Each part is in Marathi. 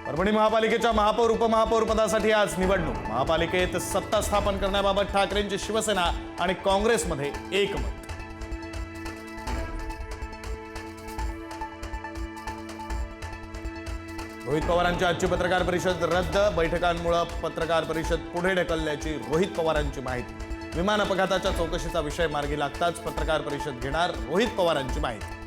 परभणी महापालिकेच्या महापौर उपमहापौर पदासाठी आज निवडणूक। महापालिकेत सत्ता स्थापन करण्याबाबत ठाकरेंची शिवसेना आणि काँग्रेसमध्ये एकमत। रोहित पवारांची आजची पत्रकार परिषद रद्द। बैठकांमुळे पत्रकार परिषद पुढे ढकलल्याची रोहित पवारांची माहिती। विमान अपघाताच्या चौकशीचा विषय मार्गी लागताच पत्रकार परिषद घेणार रोहित पवारांची माहिती।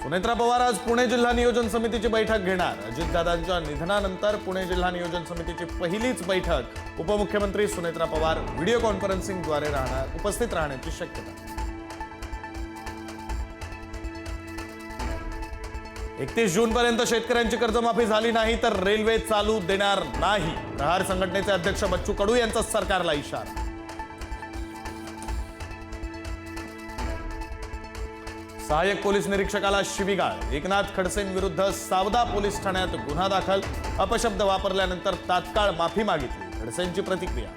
सुनेत्रा पवार आज पुणे जिल्हा नियोजन समितीची बैठक घेणार। अजितदादांच्या निधनानंतर पुणे जिल्हा नियोजन समितीची पहिलीच बैठक। उपमुख्यमंत्री सुनेत्रा पवार व्हिडिओ कॉन्फरन्सिंगद्वारे उपस्थित राहण्याची शक्यता। 31 जूनपर्यंत शेतकऱ्यांची कर्जमाफी झाली नाही तर रेल्वे चालू देणार नाही। प्रहार संघटनेचे अध्यक्ष बच्चू कडू यांचा सरकारला इशारा। सहाय्यक पोलीस निरीक्षकाला शिवीगाळ। एकनाथ खडसेंविरुद्ध सावदा पोलीस ठाण्यात गुन्हा दाखल। अपशब्द वापरल्यानंतर तात्काळ माफी मागितली। खडसेंची प्रतिक्रिया।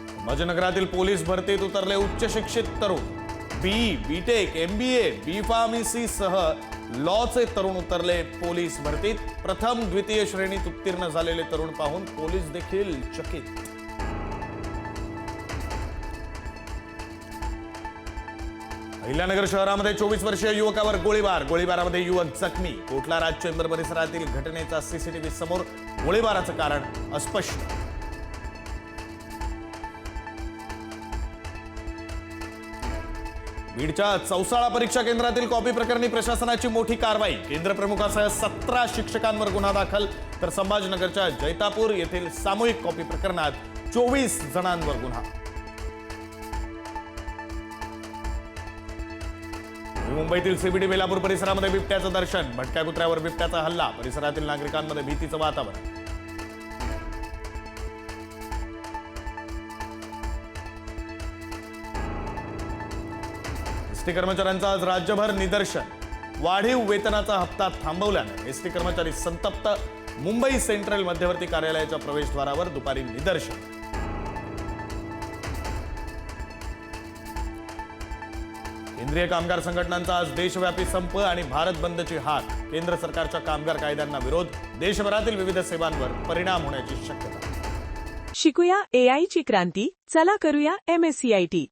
संभाजीनगरातील पोलीस भरतीत उतरले उच्च शिक्षित तरुण। बीटेक, MBA, B.Pharmacy सह लॉचे तरुण उतरले पोलीस भरतीत। प्रथम द्वितीय श्रेणीत उत्तीर्ण झालेले तरुण पाहून पोलीस देखील चकित। अहिल्यानगर शहरामध्ये 24 वर्षीय युवकावर गोळीबार। गोळीबारामध्ये युवक जखमी। कोटला राज चेंबर परिसरातील घटनेचा CCTV समोर। गोळीबाराचं कारण अस्पष्ट। बीडच्या चौसाळा परीक्षा केंद्रातील कॉपी प्रकरणी प्रशासनाची मोठी कारवाई। केंद्र प्रमुखासह 17 शिक्षकांवर गुन्हा दाखल तर संभाजीनगरच्या जैतापूर येथील सामूहिक कॉपी प्रकरणात 24 जणांवर गुन्हा। मुंबईतील CBD बेलापूर परिसरामध्ये बिबट्याचं दर्शन। भटक्या कुत्र्यावर बिबट्याचा हल्ला। परिसरातील नागरिकांमध्ये भीतीचं वातावरण। एसटी कर्मचाऱ्यांचं आज राज्यभर निदर्शन। वाढीव वेतनाचा हप्ता थांबवल्याने एसटी कर्मचारी संतप्त। मुंबई सेंट्रल मध्यवर्ती कार्यालयाच्या प्रवेशद्वारावर दुपारी निदर्शन। केंद्रीय कामगार संघटनांचा आज देशव्यापी संप आणि भारत बंदची हाक। केंद्र सरकारच्या कामगार कायद्यांना विरोध। देशभरातील विविध सेवांवर परिणाम होण्याची शक्यता। शिकूया AI ची क्रांती। चला करूया MSCIT।